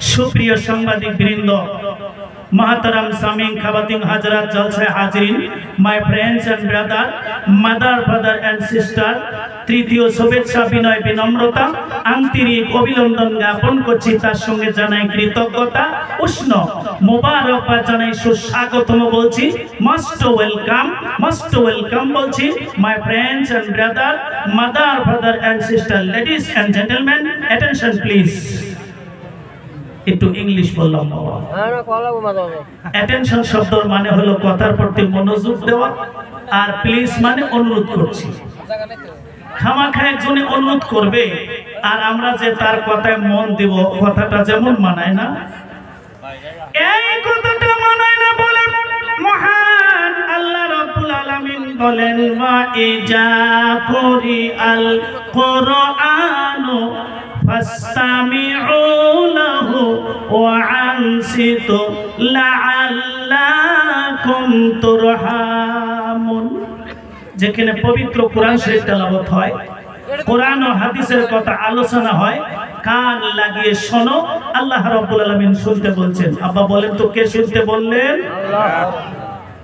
সুপ্রিয় সাংবাদিক বৃন্দ, মাহতারাম সামিন খাওয়াতিন হাজরাত জলসায় হাজিরিন, my friends and brother, mother father and sister, তৃতীয় শুভেচ্ছা বিনয় বিনম্রতা আন্তরিক অভিনন্দন জ্ঞাপন করছি। তার সঙ্গে জানাই কৃতজ্ঞতা, উষ্ণ মোবারকবাদ জানাই, সুস্বাগতম বলছি, মোস্ট ওয়েলকাম বলছি। My friends and brother, mother father and sister, ladies and gentleman, attention please. একটু ইংলিশ বললাম বাবা। অ্যাটেনশন শব্দের মানে হলো কথার প্রতি মনোযোগ দেওয়া, আর প্লিজ মানে অনুরোধ করছি। খামাখা একজনে অনুরোধ করবে আর আমরা যে তার কথায় মন দিব, কথাটা যেমন মানায় না, এই কথাটা মানায় না বলে মহান আল্লাহ রাব্বুল আলামিন বলেন, ওয়া ইজা কুরি আল কুরআনু ফাসতামিউ লাহু ওয়া আনসিতু লাআল্লাকুম তুরহামুন। যেখানে পবিত্র কোরআন শরীফ তেলাওয়াত হয়, কোরআন ও হাদিসের কথা আলোচনা হয়, কান লাগিয়ে শোনো। আল্লাহ রাব্বুল আলামিন শুনতে বলছেন। আব্বা বলেন তো, কে শুনতে বললেন?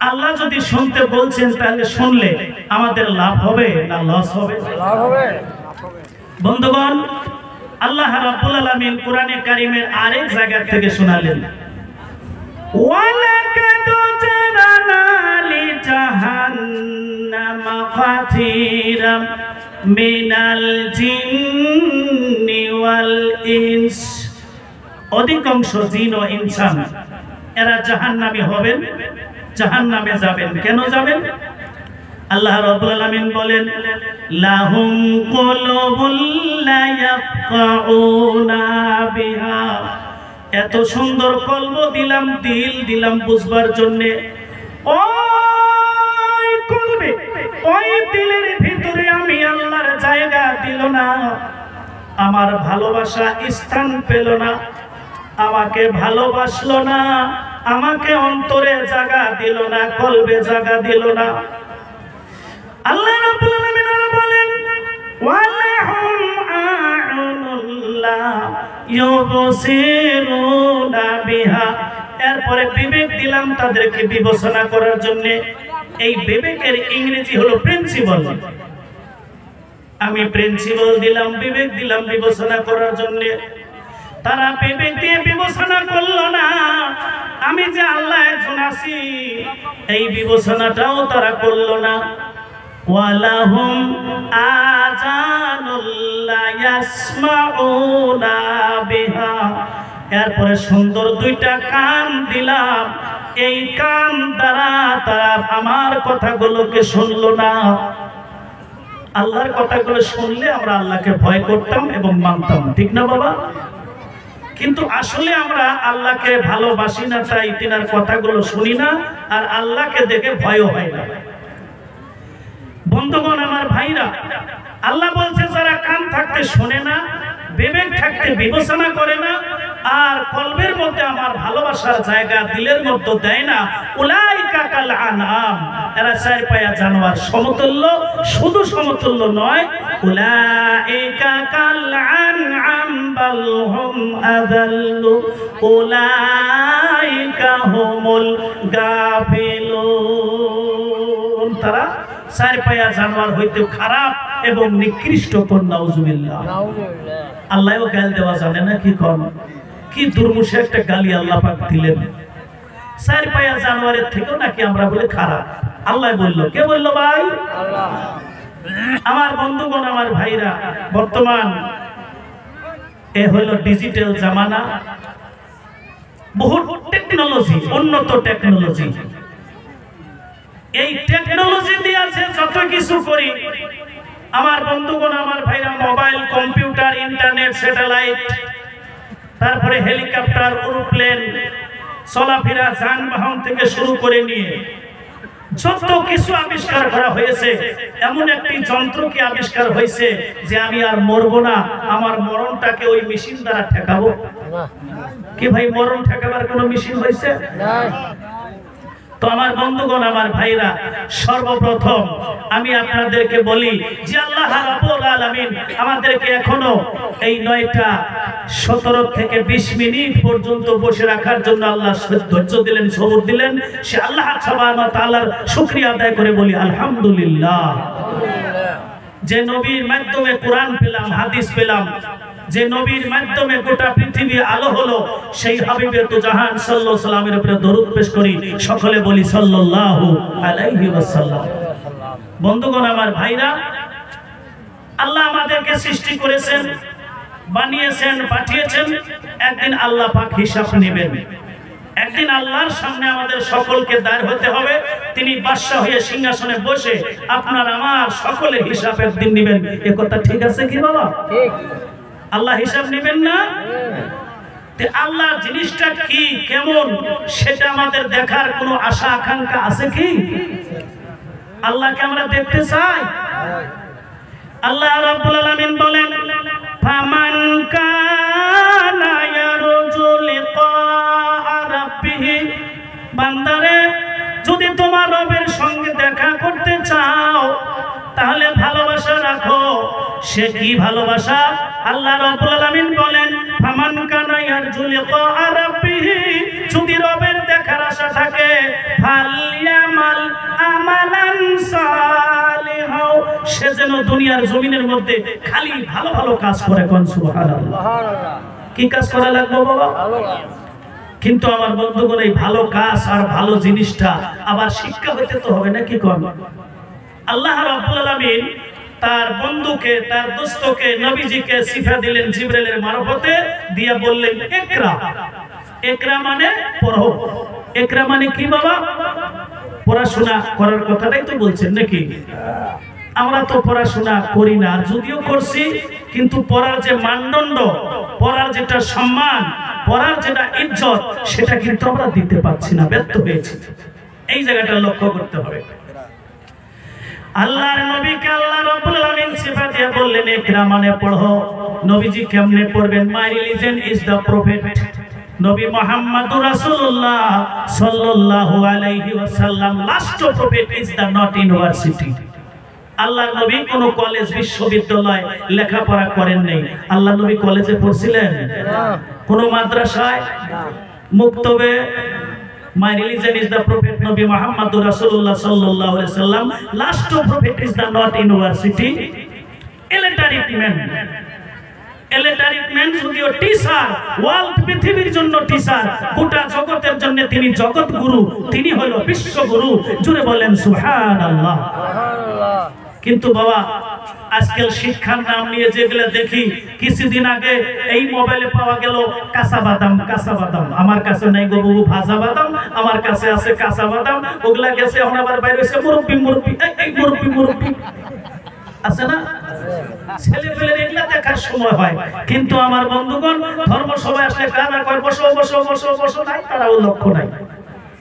আল্লাহ যদি শুনতে বলছেন তাহলে শুনলে আমাদের লাভ হবে না লস হবে? লাভ হবে। বন্ধুগণ, আল্লাহ রাব্বুল আলামিন কোরআনে কারীমের আরেক জায়গা থেকে শোনালেন, ওয়ালাকাদ জারানা লিজাহান্নামা কাসীরাম মিনাল জিন্নি ওয়াল ইনস। অধিকাংশ জিন ও ইনসান এরা জাহান্নামী হবেন, জাহান্নামে যাবেন। কেন যাবেন? আল্লাহ রাব্বুল আলামিন বলেন, লাহুম কুলুবুল লা ইয়াফকাউনা বিহা। এত সুন্দর কলব দিলাম, দিল দিলাম বুঝবার জন্য। ওই কলবে, ওই দিলের ভিতরে আমি আল্লাহর জায়গা দিল না, আমার ভালোবাসা স্থান পেল না, আমাকে ভালোবাসলো না, আমাকে অন্তরে জায়গা দিল না, কলবে জায়গা দিল না। আল্লাহ রাব্বুল আলামিন বলেন, ওয়ালাহুম আ'উনুল্লা ইউবসিরুনা বিহা। এরপরে বিবেক দিলাম তাদেরকে বিবেচনা করার জন্য। এই বিবেকের ইংরেজি হলো প্রিন্সিপাল। আমি প্রিন্সিপাল দিলাম, বিবেক দিলাম বিবেচনা করার জন্য। তারা বিবেক দিয়ে বিবেচনা করলো না, আমি যে আল্লাহ একজন আছি এই বিবেচনাটাও তারা করলো না। ওয়ালাহুম আযানুল লা ইয়াসমাউনা বিহা। এরপরে সুন্দর দুইটা কান দিলাম, এই কান দ্বারা তারা আমার কথাগুলোকে শুনলো না। আল্লাহর কথাগুলো শুনলে আমরা আল্লাহকে ভয় করতাম এবং মানতাম, ঠিক না বাবা? কিন্তু আসলে আমরা আল্লাহকে ভালোবাসি না, তাই তিনার কথাগুলো শুনি না, আর আল্লাহকে দেখে ভয়ও হয় না। বন্ধুগণ, আমার ভাইরা, আল্লাহ বলছে যারা কান থাকতে শোনে না, বিবেক থাকতে বিবেচনা করে না, আর কলবের মধ্যে আমার ভালোবাসার জায়গা দিলের মধ্যে দেয় না, উলাইকা কাল আনআম। এরা চার পায়া জানোয়ার সমতুল্য। শুধু সমতুল্য নয়, উলাইকা কাল আনআম বাল হুম আযাল্লু উলাইকা হুমুল গাফিলুন। তারা চার পায়া জানোয়ার হইতে খারাপ এবং নিকৃষ্ট। নাউজুবিল্লাহ। আল্লাহও গাল দেওয়া জানে না, কি কর, কি দুর্মুষে একটা গালি আল্লাহ পাক দিলেন। চার পায়া জানোয়ারের থেকেও নাকি আমরা বলে খারাপ। আল্লাহ বলল, কে বলল ভাই? আল্লাহ। আমার বন্ধুগণ, আমার ভাইরা, বর্তমান এ হলো ডিজিটাল জামানা, বহু টেকনোলজি, উন্নত টেকনোলজি। এই টেকনোলজি দিয়ে আছে যত কিছু করি, আমার বন্ধুগণ, আমার ভাইরা, মোবাইল, কম্পিউটার, ইন্টারনেট, স্যাটেলাইট, তারপরে হেলিকপ্টার, এরোপ্লেন, চলাফেরা যানবাহন থেকে শুরু করে নিয়ে যত কিছু আবিষ্কার করা হয়েছে, এমন একটি যন্ত্র কি আবিষ্কার হয়েছে যে আমি আর মরবো না, আমার মরণটাকে ওই মেশিন দ্বারা ঠেকাবো? কি ভাই, মরণ ঠেকাবার কোনো মেশিন হয়েছে? তো আমার বন্ধুগণ, আমার ভাইরা, সর্বপ্রথম আমি আপনাদেরকে বলি যে আল্লাহ রাব্বুল আলামিন আমাদেরকে এখনো এই 9টা 17 থেকে 20 মিনিট পর্যন্ত বসে রাখার জন্য আল্লাহ ধৈর্য দিলেন, সবর দিলেন। সে আল্লাহ সুবহানাহু ওয়া তাআলার শুকরিয়া আদায় করে বলি আলহামদুলিল্লাহ। যে নবীর মাধ্যমে কোরআন পেলাম, হাদিস পেলাম, যে নবীর মাধ্যমে গোটা পৃথিবী আলো হলো, সেই হাবিবে তো জাহান সাল্লাল্লাহু আলাইহি সাল্লামের উপরে দরুদ পেশ করি, সকলে বলি সাল্লাল্লাহু আলাইহি ওয়াসাল্লাম। বন্ধুগণ, আমার ভাইরা, আল্লাহ আমাদেরকে সৃষ্টি করেছেন, বানিয়েছেন, পাঠিয়েছেন। একদিন আল্লাহ পাক হিসাব নেবেন। একদিন আল্লাহর সামনে আমাদের সকলকে দাঁড় হতে হবে। তিনি বাদশা হয়ে সিংহাসনে বসে আপনার আমার সকলের হিসাব একদিন নেবেন। এ কথা ঠিক আছে কি বাবা? ঠিক। আল্লাহ হিসাব নেবেন না? আল্লাহ জিনিসটা কি, কেমন, সেটা আমাদের দেখার কোনো আশা আকাঙ্ক্ষা আছে কি? আল্লাহকে আমরা দেখতে চাই। আল্লাহ রাব্বুল আলামিন বলেন, ফামান কানা ইয়ারজু লিকা রাব্বিহি, বান্দারে যদি তোমার রবের সঙ্গে দেখা করতে চাও তাহলে ভালোবাসা রাখো। সে কি ভালোবাসা? আল্লাহ রাব্বুল আলামিন বলেন, ফামান কানা ইয়ারজু লিকা রাব্বিহি, যদি রবের দেখার আশা থাকে, ফালইয়ামাল আমালান সালিহা, সে যেন দুনিয়ার জমিনের মধ্যে খালি ভালো ভালো কাজ করে। কোন সুবহানাল্লাহ। কি কাজ করা লাগবে বাবা? কিন্তু আমার বন্ধুগণ, এই ভালো কাজ আর ভালো জিনিসটা আবার শিক্ষা হইতে তো হবে নাকি? কোন আল্লাহ রাব্বুল আলামিন তার বন্ধুকে, তার দোস্তকে, নবীজিকে শিক্ষা দিলেন জিবরাইলের মারফতে, দিয়া বললেন ইকরা। ইকরা মানে পড়ো। ইকরা মানে কি বাবা? পড়াশোনা করার কথাটাই তো বলছেন নাকি? আমরা তো পড়াশোনা করি না, যদিও করছি, কিন্তু পড়ার যে মানদণ্ড, পড়ার যেটা সম্মান, পড়ার যেটা ইজ্জত, সেটা কিন্তু আমরা দিতে পারছি না, ব্যর্থ হয়েছি। এই জায়গাটা লক্ষ্য করতে হবে। আল্লাহর নবীকে আল্লাহ রাব্বুল আলামিন সিফাত দিয়ে বললেন ইকরা মানে পড়ো। নবীজি কেমনে পড়বেন? My religion is the prophet. নবী মুহাম্মদুর রাসূলুল্লাহ সাল্লাল্লাহু আলাইহি ওয়াসাল্লাম, last prophet is the not university. আল্লাহর নবী কোন কলেজ, বিশ্ববিদ্যালয় লেখাপড়া করেন নাই। আল্লাহর নবী কলেজে পড়ছিলেন? কোন মাদ্রাসায়, মুক্তবে? My religion is the prophet Nabi Muhammad Rasulullah sallallahu alaihi wasallam. Last prophet is the not university. Illiterate man. Illiterate man যদিও টিচার, ওয়ার্ল্ড পৃথিবীর জন্য টিচার, গোটা জগতের জন্য তিনি জগৎ গুরু, তিনি হলো বিশ্বগুরু। জুড়ে বলেন সুবহানাল্লাহ। সুবহানাল্লাহ। কিন্তু বাবা, আজকাল শিক্ষার নাম নিয়ে যেগুলো দেখি, কিছুদিন আগে এই মোবাইলে পাওয়া গেল কাঁচা বাদাম। কাঁচা বাদাম আমার কাছে নাই গো বাবু, ভাজা বাদাম আমার কাছে আছে, কাঁচা বাদাম ওগুলা গেছে। এখন আবার বাইরে হয়েছে মুরব্বি মুরব্বি, এই মুরব্বি মুরব্বি আছে না? ছেলে পেলের এগুলা দেখার সময় হয়। কিন্তু আমার বন্ধুগণ, ধর্ম সবাই আসলে কারা কয় বসো বসো বসো বসো, নাই তারাও লক্ষ্য নাই,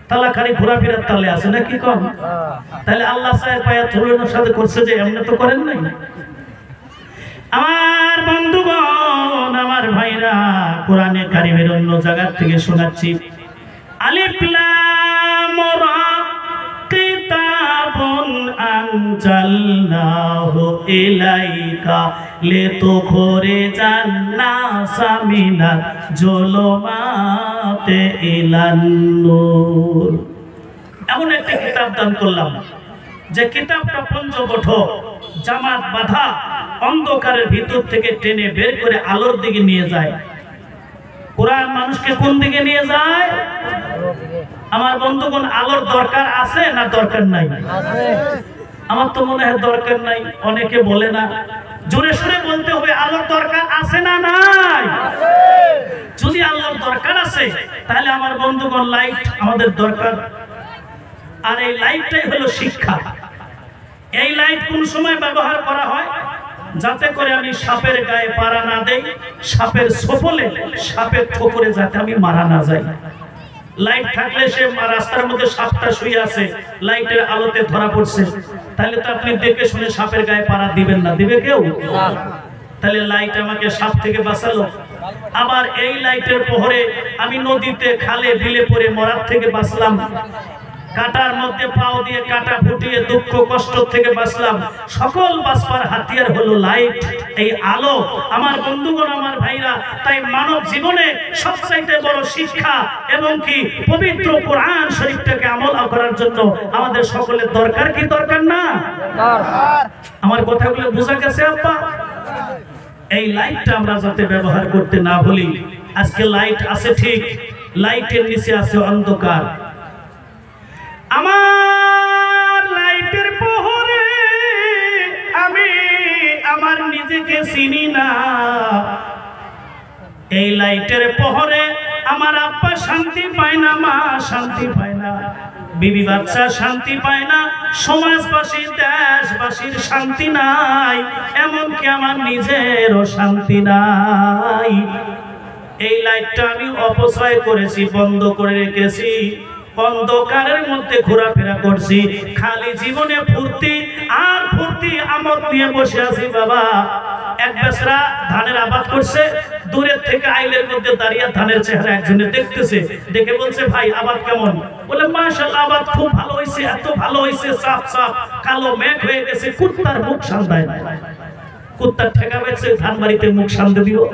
তালা খালি ঘোরাফেরার তালে আছে নাকি? কম। তাহলে আল্লাহ সাহেব পায়া ধরনের সাথে করছে যে এমনি তো করেন নাই। আমার বন্ধুগণ, আমার ভাইরা, কোরআনে কারিমের অন্য জায়গা থেকে শোনাচ্ছি, আলিফ লাম রা কিতাবুন আনজালনাহু ইলাইকা লিতুখরিজান নাসা মিনাজ জুলুমাতি ইলান নূর। এমন একটা কিতাব দান করলাম যে কিতাবটা পঞ্চকঠোর, জামাত বাঁধা, অন্ধকারের ভিতর থেকে টেনে বের করে আলোর দিকে নিয়ে যায়। কোরআন মানুষকে কোন দিকে নিয়ে যায়? আমার বন্ধুগণ, আলোর দরকার আছে না দরকার নাই? আমার তো মনে হয় দরকার নাই। অনেকে বলে না, জোরে সুরে বলতে হবে, আলোর দরকার আছে না নাই? যদি আলোর দরকার আছে, তাহলে আমার বন্ধুগণ লাইট আমাদের দরকার। আর এই লাইটটাই হলো শিক্ষা। এই লাইট কোন সময় ব্যবহার করা হয়? যাতে করে আমি সাপের গায়ে পাড়া না দেই, সাপের ছোপলে, সাপের ঠোকরে যাতে আমি মারা না যাই। লাইট থাকলে সে রাস্তার মধ্যে সাপটা শুয়ে আছে, লাইটের আলোতে ধরা পড়ছে, তাহলে তো আপনি দেখে শুনে সাপের গায়ে পাড়া দিবেন না, দিবে কেউ? তাহলে লাইট আমাকে সাপ থেকে বাঁচালো। আবার এই লাইটের প্রহরে আমি নদীতে, খালে, বিলে পড়ে মরার থেকে বাঁচলাম। কাটার মধ্যে পাও দিয়ে কাটা ফুটিয়ে দুঃখ কষ্ট থেকে বাঁচলাম। সকল বাঁচবার হাতিয়ার হলো লাইট, এই আলো। আমার বন্ধুগণ, আমার ভাইরা, তাই মানব জীবনে সবচাইতে বড় শিক্ষা এবং কি পবিত্র কোরআন শরীফটাকে আমল করার জন্য আমাদের সকলের দরকার কি দরকার না? আমার কথাগুলো বোঝা গেছে আব্বা? এই লাইটটা আমরা যাতে ব্যবহার করতে না ভুলি। আজকে লাইট আছে ঠিক, লাইটের নিচে আছে অন্ধকার। আমার লাইটের প্রহরে আমি আমার নিজেকে চিনি না। এই লাইটের প্রহরে আমার আব্বা শান্তি পায় না, মা শান্তি পায় না, বিবি বাচ্চা শান্তি পায় না, সমাজবাসী দেশবাসীর শান্তি নাই, এমনকি আমার নিজেরও শান্তি নাই। এই লাইটটা আমি অপচয় করেছি, বন্ধ করে রেখেছি, অন্ধকারের মধ্যে ঘোরাফেরা করছি, খালি জীবনে ফুর্তি আর ফুর্তি আমোদ নিয়ে বসে আছি। বাবা এক বেসরা ধানের আবাদ করছে, দূরের থেকে আইলের মধ্যে দাঁড়িয়ে ধানের চেহারা একজনে দেখতেছে, দেখে বলছে ভাই আবাদ কেমন? বলে মাশাআল্লাহ আবাদ খুব ভালো হয়েছে, এত ভালো হয়েছে, সাফ সাফ কালো মেঘ হয়ে গেছে, কুত্তার মুখ সান্দায় না। কুত্তার ঠেকা বেছে ধান বাড়িতে মুখ সান্দে দিও,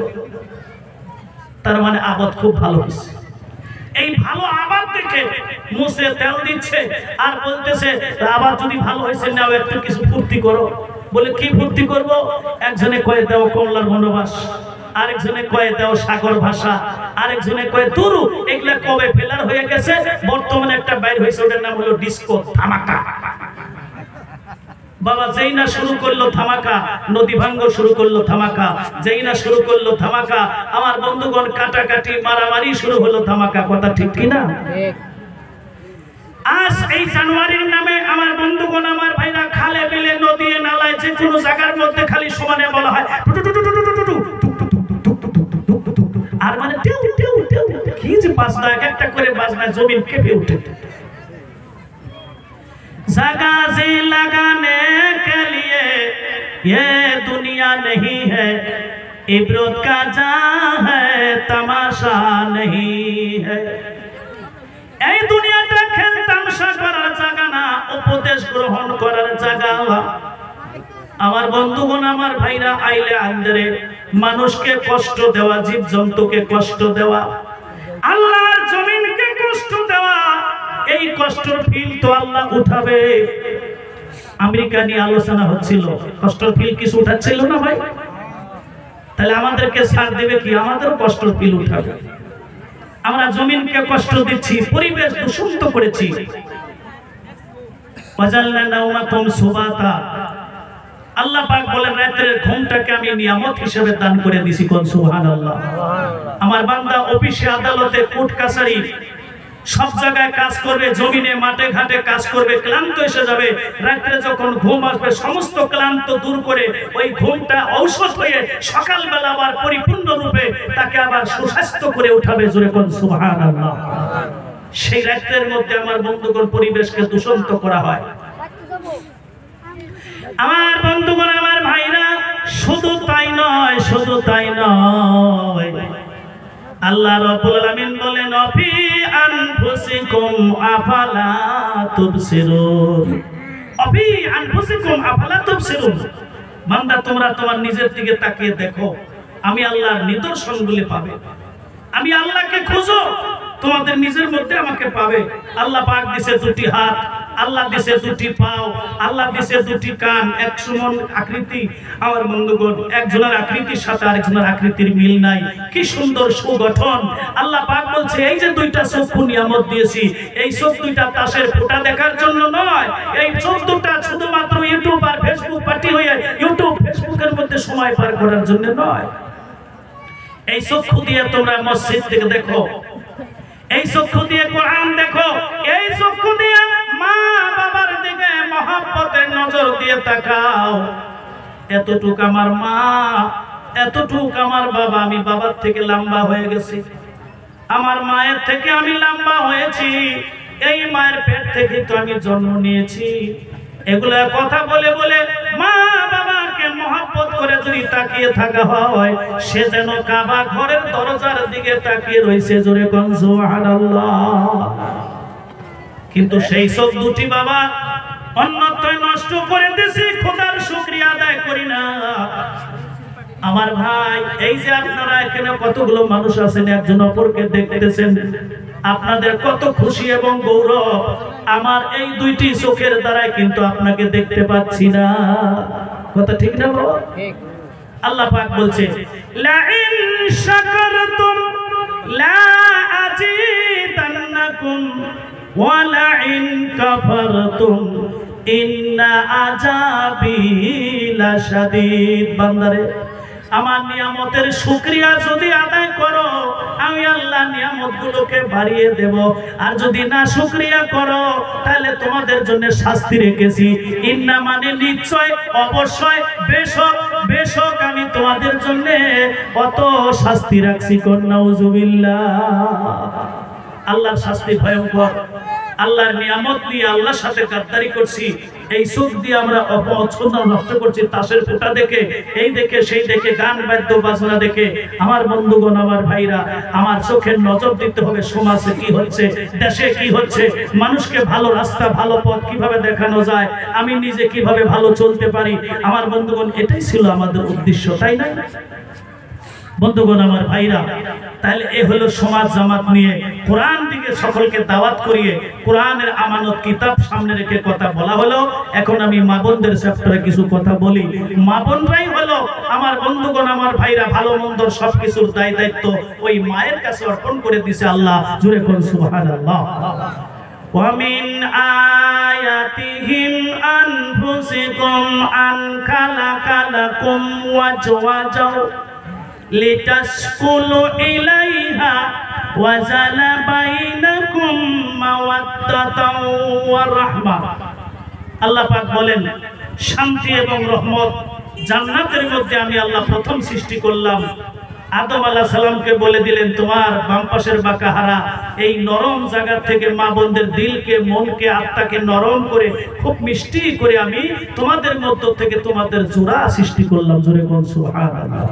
তার মানে আবাদ খুব ভালো হয়েছে। এই ভালো আবাদ দেখে মুছে তেল দিচ্ছে আর বলতেছে আবাদ যদি ভালো হয়েছে নাও একটু কিছু ফুর্তি করো। বলে কি ফুর্তি করব? একজনে কয়ে দাও কমলার বনবাস, আরেকজনে কয়ে দাও সাগর ভাষা, আরেকজনে কয়ে তুরু, এগুলা কবে ফেলার হয়ে গেছে, বর্তমানে একটা বাইর হয়েছে, ওটার নাম হলো ডিস্কো ধামাকা। বাবা যেই না শুরু করলো ধামাকা, নদী ভাঙ্গ শুরু করলো ধামাকা, যেই না শুরু করলো ধামাকা, আমার বন্ধুগণ কাটাকাটি মারামারি শুরু হলো ধামাকা। কথা ঠিক কিনা? আজ এই জানুয়ারির নামে আমার বন্ধুগণ, আমার ভাইরা, খালে বিলে নদী নালায় যে কোনো জায়গার মধ্যে খালি সমানে বলা হয় আর মানে কি যে বাজনা, এক একটা করে বাজনা জমিন কেঁপে উঠে। जगह से लगाने के लिए ये दुनिया नहीं है, इबरत का जहां है, तमाशा नहीं है। এই দুনিয়াটা খেল তামাশা করার জায়গা না, উপদেশ গ্রহণ করার জায়গা। আমার বন্ধুগণ, আমার ভাইরা, আইলে আন্দরে মানুষকে কষ্ট দেওয়া, জীবজন্তুকে কষ্ট দেওয়া, আল্লাহর জমিনকে কষ্ট দেওয়া, এই কষ্টের ফিল তো আল্লাহ উঠাবে। আমেরিকা নিয়ে আলোচনা হচ্ছিল, কষ্টের ফিল কিছু উঠাচ্ছিল না ভাই? তাহলে আমাদেরকে ছাড় দেবে কি? আমাদেরও কষ্টের ফিল উঠাবে। আমরা জমিনকে কষ্ট দিচ্ছি, পরিবেশ দূষিত করেছি। ওয়াজালনা নাওমাকুম সুবাতা, আল্লাহ পাক বলেন রাতের ঘুমটাকে আমি নিয়ামত হিসেবে দান করে দিয়েছি। কোন সুবহানাল্লাহ। আমার বান্দা অফিসে, আদালতে, কোর্ট কাছারি সব জায়গায় কাজ করবে, জমিনে মাঠে ঘাটে কাজ করবে, ক্লান্ত এসে যাবে, রাত্রে যখন ঘুম আসবে সমস্ত ক্লান্ত দূর করে ওই ঘুমটা ঔষধ হয়ে সকালবেলা আবার পরিপূর্ণ রূপে তাকে আবার সুস্বাস্থ্য করে উঠাবে। জোরে কোন সুবহানাল্লাহ। সেই রাত্রের মধ্যে আমার বন্ধুগণ পরিবেশকে দূষিত করা হয়। আমার বন্ধুগণ, আমার ভাইরা, শুধু তাই নয়, শুধু তাই নয়, আল্লাহ রাব্বুল আলামিন বলেন অফি আনফুসিকুম আফালা তুবসিরুন, অফি আনফুসিকুম আফালা তুবসিরুন। বান্দা তোমরা তোমার নিজের দিকে তাকিয়ে দেখো, আমি আল্লাহর নিদর্শনগুলি পাবে। আমি আল্লাহকে খুঁজো, তোমাদের নিজের মধ্যে আমাকে পাবে। আল্লাহ পাক দিয়েছে দুটি হাত, আল্লাহ দিয়েছে দুটি পাও, আল্লাহ দিয়েছে দুটি কান, এক সমান আকৃতি। আমার বন্ধুগণ, একজনের আকৃতির সাথে আরেকজনের আকৃতির মিল নাই। কি সুন্দর সুগঠন। আল্লাহ পাক বলছে এই যে দুইটা চক্ষু নিয়ামত দিয়েছি, এই চোখ দুইটা তাসের ফোঁটা দেখার জন্য নয়, এই চোখ দুটা শুধুমাত্র ইউটিউব আর ফেসবুক পার্টি হয়ে ইউটিউব ফেসবুকের মধ্যে সময় পার করার জন্য নয়। এই চক্ষু দিয়ে তোমরা মসজিদ থেকে দেখো, এই চক্ষু দিয়ে কোরআন দেখো, এই চক্ষু দিয়ে মা বাবার দিকে মহব্বতের নজর দিয়ে তাকাও। এতটুক আমার মা, এতটুক আমার বাবা, আমি বাবার থেকে লম্বা হয়ে গেছি, আমার মায়ের থেকে আমি লম্বা হয়েছি, এই মায়ের পেট থেকে তো আমি জন্ম নিয়েছি। এগুলা কথা বলে বলে মা বাবাকে মহব্বত করে যদি তাকিয়ে থাকা হয়, সে যেন কাবা ঘরের দরজার দিকে তাকিয়ে রয়েছে। জোরে কোন সুবহানাল্লাহ। কিন্তু সেই চোখ দুটি বাবা অন্যত্রই নষ্ট করে দিয়েছি, খোদার শুকরিয়া আদায় করি না। আমার ভাই, এই যে আপনারা এখানে কতগুলো মানুষ আছেন, একজন অপরকে দেখতেছেন, আপনাদের কত খুশি এবং গৌরব। আমার এই দুইটি চোখের দ্বারাই কিন্তু আপনাকে দেখতে পাচ্ছি না। কথা ঠিক না বাবা? আল্লাহ পাক বলছে, লা ইন শাকারতুম লা আযীদান্নাকুম ওয়া লা ইন কাফারতুম ইন্না আযাবি লাশাদীদ। বান্দারে, আমার নিয়ামতের শুকরিয়া যদি আদায় করো, আমি আল্লাহ নিয়ামতগুলোকে বাড়িয়ে দেব। আর যদি না শুকরিয়া করো, তাহলে তোমাদের জন্য শাস্তি রেখেছি। ইন্না মানে নিশ্চয়, অবশ্যই, বেশক, বেশক আমি তোমাদের জন্য কত শাস্তি রাখছি। নাউজুবিল্লাহ। আল্লাহর শাস্তি ভয়ঙ্কর। আল্লাহর নিয়ামত নিয়ে আল্লাহর সাথে গাদ্দারি করছি, এই চোখ দিয়ে আমরা অপছন্দ নষ্ট করছি, তাসের ফোঁটা দেখে, এই দেখে সেই দেখে, গান বাদ্য বাজনা দেখে। আমার বন্ধুগণ, আমার ভাইরা, আমার চোখের নজর দিতে হবে সমাজে কি হচ্ছে, দেশে কি হচ্ছে, মানুষকে ভালো রাস্তা, ভালো পথ কিভাবে দেখানো যায়, আমি নিজে কিভাবে ভালো চলতে পারি। আমার বন্ধুগণ, এটাই ছিল আমাদের উদ্দেশ্য, তাই না বন্ধুগণ, আমার ভাইরা? তাহলে এ হলো সমাজ জামাত নিয়ে কোরআন দিকে সকলকে দাওয়াত করিয়ে কোরআনের আমানত কিতাব সামনে রেখে কথা বলা হলো। এখন আমি মা বোনদের চ্যাপ্টারে কিছু কথা বলি। মা বোনরাই হলো আমার বন্ধুগণ, আমার ভাইরা, ভালো মন্দর সবকিছুর দায় দায়িত্ব ওই মায়ের কাছে অর্পণ করে দিয়েছে আল্লাহ। জোরে কোন সুবহানাল্লাহ। ওয়া মিন আয়াতিহিম আনফুসিকুম আন খালাকালাকুম ওয়াজওয়াজাও লিতাসকুলু ইলাইহা ওয়া জালা বাইনাকুম মাওয়াদ্দাতাও ওয়া রাহমা। আল্লাহ পাক বলেন, শান্তি এবং রহমত জান্নাতের মধ্যে আমি আল্লাহ প্রথম সৃষ্টি করলাম। আদম আলাইহিস সালামকে বলে দিলেন, তোমার বাম পাশের বাঁকাহারা এই নরম জায়গা থেকে মা বোনদের দিলকে, মনকে, আত্মাকে নরম করে খুব মিষ্টি করে আমি তোমাদের মধ্য থেকে তোমাদের জোড়া সৃষ্টি করলাম। জোরে কোন সুবহানাল্লাহ।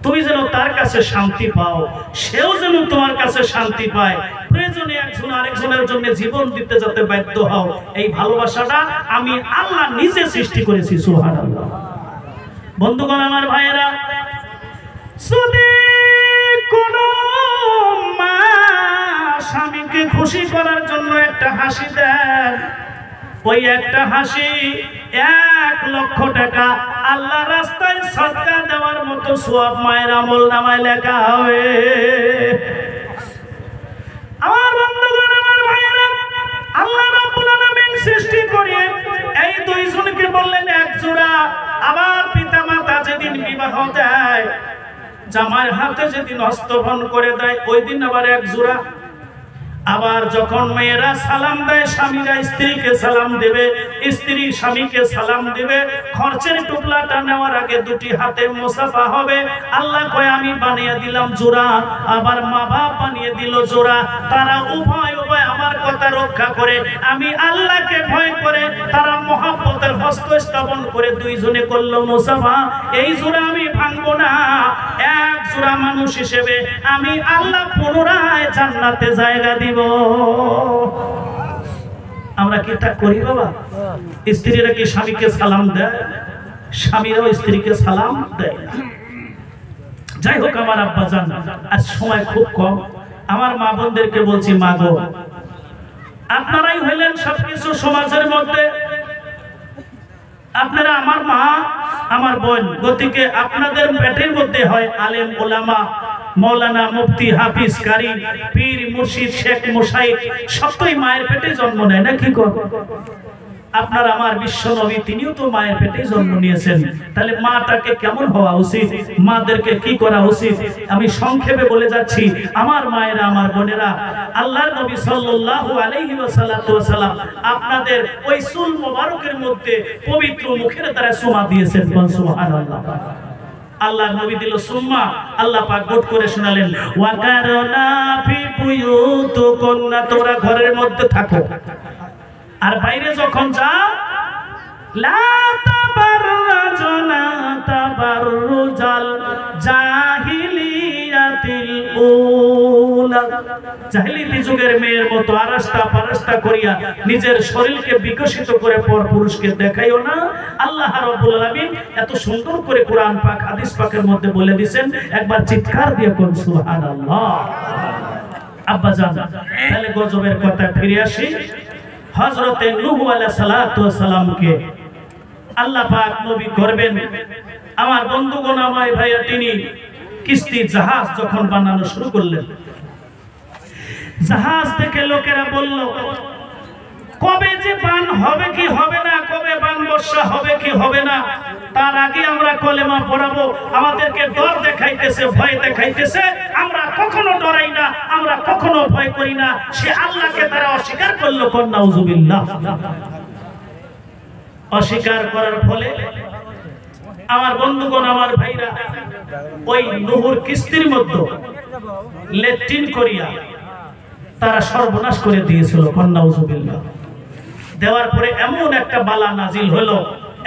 তুমি যেন তার কাছে শান্তি পাও, সেও যেন তোমার কাছে শান্তি পায়। প্রয়োজনে একজন আরেকজনের জন্য জীবন দিতে যাতে বাধ্য হও, এই ভালোবাসাটা আমি আল্লাহ নিজে সৃষ্টি করেছি। সুবহানাল্লাহ। বন্ধুগণ, আমার ভাইয়েরা, যদি কোনো মা স্বামীকে খুশি করার জন্য একটা হাসি দেন, ওই একটা হাসি 1 লক্ষ টাকা আল্লাহ রাস্তায় সদকা দেওয়ার মতো সওয়াব মায়ের আমল নামায় লেখা হবে। আমার বন্ধুগণ, আমার ভাইয়েরা, আল্লাহ রাব্বুল আলামিন সৃষ্টি করে এই দুইজনকে বললেন এক জোড়া। আবার পিতামাতা যেদিন বিবাহ দেয়, জামাইয়ের হাতে যেদিন হস্তবন্ধন করে দেয়, ওই দিন আবার এক জোড়া। আবার যখন মেয়েরা সালাম দেয়, স্বামীরা স্ত্রীকে সালাম দেবে, স্ত্রী স্বামীকে সালাম দেবে। খরচের টুকলাটা নেওয়ার আগে দুটি হাতে মুসাফা হবে। আল্লাহ কয়, আমি বানিয়ে দিলাম জোড়া। আবার মা বাপ বানিয়ে দিল জোড়া। তারা উভয় উভয় আমার কথা রক্ষা করে, আমি আল্লাহকে ভয় করে তারা মহব্বতের হস্ত স্থাপন করে দুইজনে করলো মুসাফা। এই জোড়া আমি ভাঙবো না। এক জোড়া মানুষ হিসেবে আমি আল্লাহ পুনরায় জান্নাতে জায়গা দিব। আমরা কি তা করি বাবা? স্ত্রীরা কি স্বামীকে সালাম দেয়? স্বামীরাও স্ত্রীকে সালাম দেয়। যাই হোক, আমার আব্বা জান, আজ সময় খুব কম। আমার মা বোনদেরকে বলছি, মা গো, আপনারাই হইলেন সবকিছু সমাজের মধ্যে। আপনারা আমার মা, আমার বোন, গতিকে আপনাদের পেটের মধ্যে হয় আলেম, ওলামা, মৌলানা, মুফতি, হাফিজ, কারি, পীর, মুর্শিদ, শেখ, মুশাইখ, সবই মায়ের পেটে জন্ম নেয় না? কি কর? আপনার আমার বিশ্ব নবী, তিনিও তো মায়ের পেটে জন্ম নিয়েছেন। তাহলে মাটাকে কেমন হওয়া উচিত, মাদেরকে কি করা উচিত, আমি সংক্ষেপে বলে যাচ্ছি। আমার মায়েরা, আমার বোনেরা, আল্লাহর নবী সাল্লাল্লাহু আলাইহি ওয়াসাল্লাম আপনাদের ওই চুল মোবারকের মধ্যে পবিত্র মুখের দ্বারা সুমা দিয়েছেন। সুবহানাল্লাহ। আল্লাহ নবী দিল সুম্মা, আল্লাহ পাক গোট করে শোনালেন, ওয়া কারনা ফি বুয়ুতুকুন্না, তোমরা ঘরের মধ্যে থাকো, আর বাইরে যখন যাও, লা তাবাররাজনা তাবাররুজাল জাহিলিয়াতিল উলা, রাসূলুল্লাহ জাহেলিয়াতি যুগের মেয়ের মতো আরাস্তা পারাস্তা করিয়া নিজের শরীরকে বিকশিত করে পর পুরুষকে দেখাইও না। আল্লাহ রাব্বুল আলামিন এত সুন্দর করে কোরআন পাক হাদিস পাকের মধ্যে বলে দিবেন, একবার চিৎকার দিয়ে কোন সুবহানাল্লাহ। আব্বাজান, তাহলে গজবের কথা ফিরে আসি। হযরতে নূহ আলাইহিস সালাতু ওয়াস সালামকে আল্লাহ পাক নবী করবেন। আমার বন্ধুগণ, আমার ভাইয়া, তিনি কিস্তি জাহাজ যখন বানানো শুরু করলেন, জাহাজ থেকে লোকেরা বলল, কবে যে বান হবে কি হবে না, কবে বান বর্ষা হবে কি হবে না, তার আগে আমরা কলেমা পড়াবো। আমাদেরকে ডর দেখাইতেছে, ভয় দেখাইতেছে, আমরা কখনো ডরাই না, আমরা কখনো ভয় করি না। সে আল্লাহকে তারা অস্বীকার করলো। কোন নাউজুবিল্লাহ। অস্বীকার করার ফলে আমার বন্ধুগণ, আমার ভাইরা, ওই নূহর কিস্তির মধ্যে লেট্রিন করিয়া তারা সর্বনাশ করে দিয়েছিল। কোন নাউজুবিল্লাহ। দেওয়ার পরে এমন একটা বালা নাজিল হলো,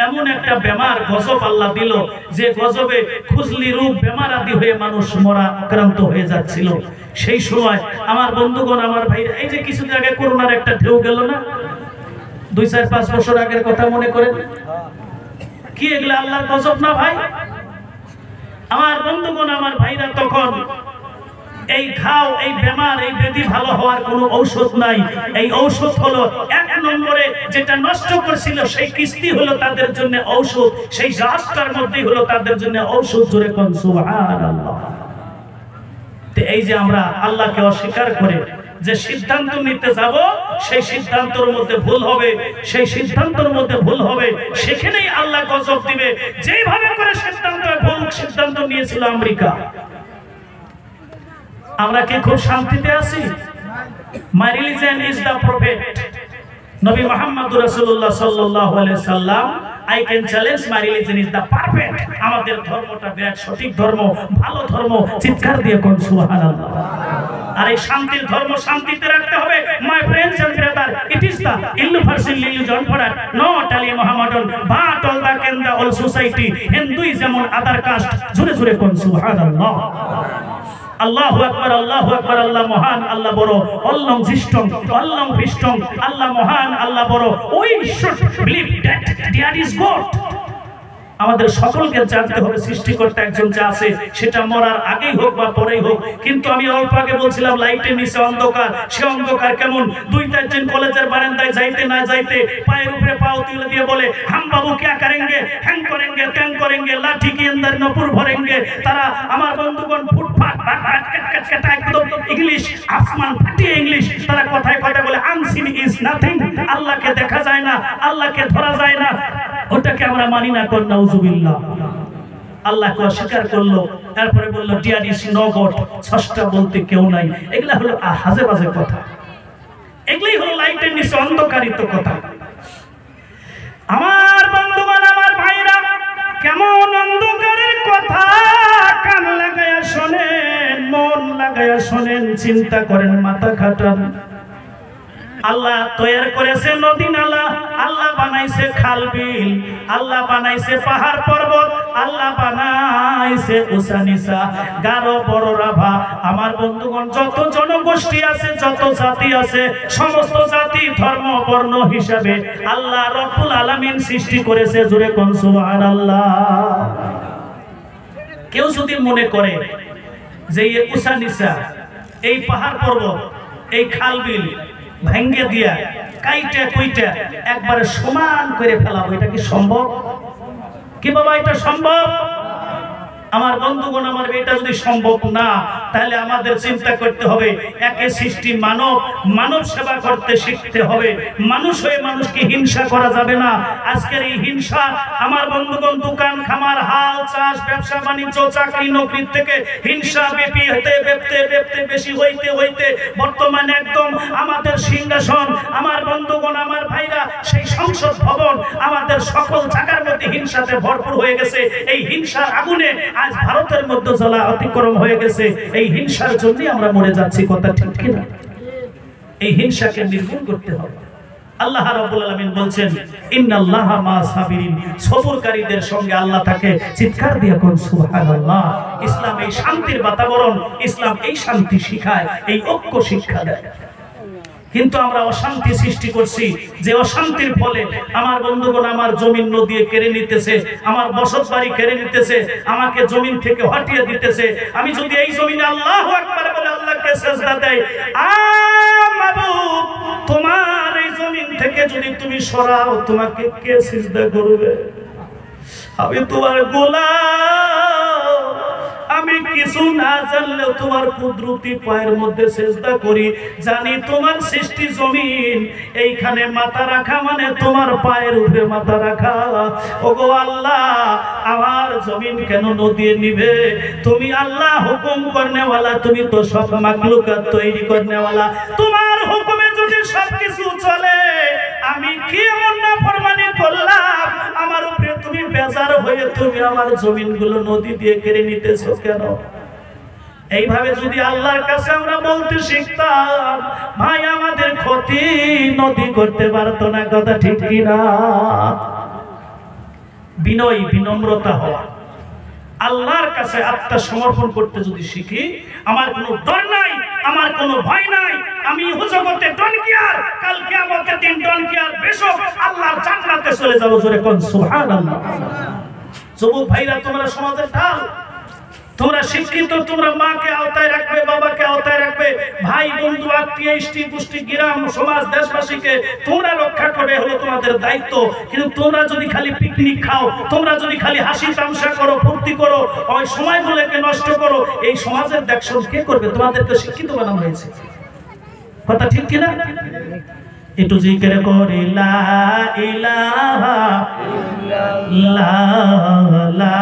এমন একটা বেমার গজব আল্লাহ দিল, যে গজবে খুজলি রূপ বেমার আদি হয়ে মানুষ মরা আক্রান্ত হয়ে যাচ্ছিল। সেই সময় আমার বন্ধুগণ, আমার ভাইরা, এই যে কিছুদিন আগে করোনার একটা ঢেউ গেল না, 2-4-5 বছর আগের কথা মনে করেন, কি এগুলো আল্লাহর গজব না ভাই? আমার বন্ধুগণ, আমার ভাইরা, তখন এই ঘাও, এই বেমার, এই ব্যাধি ভালো হওয়ার কোনো ঔষধ নাই। এই ঔষধ হলো 1 নম্বরে যেটা নষ্ট করছিল সেই কিস্তি হলো তাদের জন্য ঔষধ, সেই জাহাজটার মধ্যেই হলো তাদের জন্য ঔষধ। জোরে কোন সুবহানাল্লাহ। তো এই যে আমরা আল্লাহকে অস্বীকার করে যে সিদ্ধান্ত নিতে যাব, সেই সিদ্ধান্তের মধ্যে ভুল হবে, সেই সিদ্ধান্তের মধ্যে ভুল হবে, সেখানেই আল্লাহ গজব দিবে। যেইভাবে করে ভুল সিদ্ধান্ত নিয়েছিল আমেরিকা, আমরা কি খুব শান্তিতে আছি? My religion is the prophet নবী মুহাম্মদুর রাসূলুল্লাহ সাল্লাল্লাহু আলাইহি সাল্লাম। I can challenge my religion is the perfect। আমাদের ধর্মটা বিরাট সঠিক ধর্ম, ভালো ধর্ম। চিৎকার দিয়ে কোন সুবহানাল্লাহ। আর এই শান্তির ধর্ম শান্তিতে রাখতে হবে। My friends and brother, it is the universal religion for not only Muhammadan but all the in the whole society, Hinduism and other caste। জোরে জোরে কোন সুবহানাল্লাহ। আল্লাহু আকবার, আল্লাহু আকবার। আল্লাহ মহান, আল্লাহ বড়। আল্লাহ জিষ্টম, আল্লাহ বিষ্টম। আল্লাহ মহান, আল্লাহ বড়। We should believe that there is God। আমাদের সকলকে জানতে হবে সৃষ্টিকর্তা একজন যে আছে, সেটা মরার আগেই হোক বা পরেই হোক। কিন্তু আমি অল্প আগে বলছিলাম লাইটের নিচে অন্ধকার। সে অন্ধকার কেমন? 2-4 কলেজের বারান্দায় যাইতে না যাইতে পায়ের উপরে পাও তুলে দিয়ে বলে, হাম বাবু ক্যা করেঙ্গে, হ্যাং করেঙ্গে, ত্যাং করেঙ্গে, লাঠি কি अंदर নপুর ভরেঙ্গে। তারা আমার বন্ধুগণ ফুটফাট একদম ইংলিশ, আসমান ফাটিয়ে ইংলিশ। তারা কথায় কথায় বলে আনসিন ইজ নাথিং। আল্লাহকে দেখা যায় না, আল্লাহকে ধরা যায় না, ওটাকে আমরা মানি না। কোন নাউজুবিল্লাহ। আল্লাহকে অস্বীকার করলো, তারপরে বললো ডিয়ার ইজ নো গড, স্রষ্টা বলতে কেউ নাই। এগুলা হলো হাজে বাজে কথা, এগুলাই হলো লাইটের নিচে অন্ধকারিত কথা। আমার বন্ধুগণ, আমার ভাইরা, কেমন অন্ধকারের কথা কান লাগায়া শোনেন, মন লাগায়া শোনেন, চিন্তা করেন, মাথা খাটান। আল্লাহ তৈরি করেছে নদী নালা, আল্লাহ বানাইছে খাল বিল, আল্লাহ বানাইছে পাহাড় পর্বত, আল্লাহ বানাইছে উঁচা নিচা, গারো বড় রাভা। আমার বন্ধুগণ, যত জনগোষ্ঠী আছে, যত জাতি আছে, সমস্ত জাতি ধর্ম বর্ণ হিসাবে আল্লাহ রব্বুল আলামিন সৃষ্টি করেছে। জোরে কোন সুবহানাল্লাহ। কেউ যদি মনে করে যে এই উঁচা নিচা, এই পাহাড় পর্বত, এই খাল বিল ভেঙ্গে দিয়া কাইটা কইটা একবারে সমান করে ফেলাবো, এটা কি সম্ভব? কি বাবা, এটা সম্ভব? আমার বন্ধুগণ, আমার এটা যদি সম্ভব না, তাহলে আমাদের চিন্তা করতে হবে, একে সৃষ্টি মানব, মানব সেবা করতে শিখতে হবে। মানুষ হয়ে মানুষকে হিংসা করা যাবে না। আজকের এই হিংসা, আমার বন্ধুগণ, দোকান খামার, হাল চাষ, ব্যবসা বাণিজ্য, চাকরি নকরির থেকে হিংসা বেপি হতে বেপতে বেপতে বেশি হইতে হইতে বর্তমানে একদম আমাদের সিংহাসন, আমার বন্ধুগণ, আমার ভাইরা, সেই সংসদ ভবন, আমাদের সকল জায়গার মধ্যে হিংসাতে ভরপুর হয়ে গেছে। এই হিংসার আগুনে আজ ভারতের মধ্যে জ্বালা অতিক্রম হয়ে গেছে। এই হিংসার জন্যই আমরা মরে যাচ্ছি। কথা ঠিক কিনা? এই হিংসাকে নির্মূল করতে হবে। আল্লাহ রাব্বুল আলামিন বলছেন ইন্নাল্লাহা মা সাবিরিন, সবরকারীদের সঙ্গে আল্লাহ থাকে। চিৎকার দিয়ে কোন সুবহানাল্লাহ। ইসলাম এই শান্তির বাতাবরণ, ইসলাম এই শান্তি শিখায়, এই ঐক্য শিক্ষা দেয়। কিন্তু আমরা অশান্তি সৃষ্টি করছি, যে অশান্তির ফলে আমার বন্ধুগণ আমার জমিন নদী কেড়ে নিতেছে, আমার বসত বাড়ি কেড়ে নিতেছে, আমাকে জমিন থেকে হটিয়ে দিতেছে। আমি যদি এই জমিনে আল্লাহু আকবার বলে আল্লাহকে সিজদা দেই, মাবুদ তোমার এই জমিন থেকে যদি তুমি সরাও, তোমাকে কে সিজদা করবে? আমি তোমার গোলাম, আমি কিছু না জানলেও তোমার কুদরতি পায়ের মধ্যে সিজদা করি। জানি তোমার সৃষ্টি জমিন, এইখানে মাথা রাখা মানে তোমার পায়ের উপরে মাথা রাখা। ওগো আল্লাহ, আমার জমিন কেন নদী নিবে? তুমি আল্লাহ হুকুম করনেওয়ালা, তুমি তো সব মাখলুকাত তৈরি করনেওয়ালা। তোমার হুকুমে যদি সবকিছু চলে, আমি কি এমন নাফরমানি করলাম আমার উপরে তুমি বেজার হয়ে তুমি আমার জমিনগুলো নদী দিয়ে কেড়ে নিতেছো কেন? এইভাবে যদি আল্লাহর কাছে আমরা বলতে শিখতাম, ভাই আমাদের ক্ষতি নদী করতে পারতো না। কথা ঠিক কিনা? বিনয় বিনম্রতা হওয়া, আল্লাহর কাছে আত্মসমর্পণ করতে যদি শিখি, আমার কোনো ডর নাই, আমার কোনো ভয় নাই। আমি হুজুরতে ডনকিয়ার, কাল কিয়ামতের দিন ডনকিয়ার বেশক আল্লাহর জান্নাতে চলে যাব। জোরে কোন সুবহানাল্লাহ। যুবক ভাইরা, তোমরা সমাজের ঢাল, তোমরা শিক্ষিত, তোমরা মাকে আওতায় রাখবে, বাবাকে আওতায় রাখবে, ভাই বন্ধু আত্মীয় ইষ্টি পুষ্টি গ্রাম সমাজ দেশবাসীকে তোমরা রক্ষা করে হলো তোমাদের দায়িত্ব। কিন্তু তোমরা যদি খালি পিকনিক খাও, তোমরা যদি খালি হাসি তামাশা করো, ফুর্তি করো, ওই সময়গুলোকে নষ্ট করো, এই সমাজের দেখশন কে করবে? তোমাদেরকে শিক্ষিত বানানো হয়েছে। কথা ঠিক কিনা? একটু জিকির করে লা ইলাহা ইল্লাল্লাহ, লা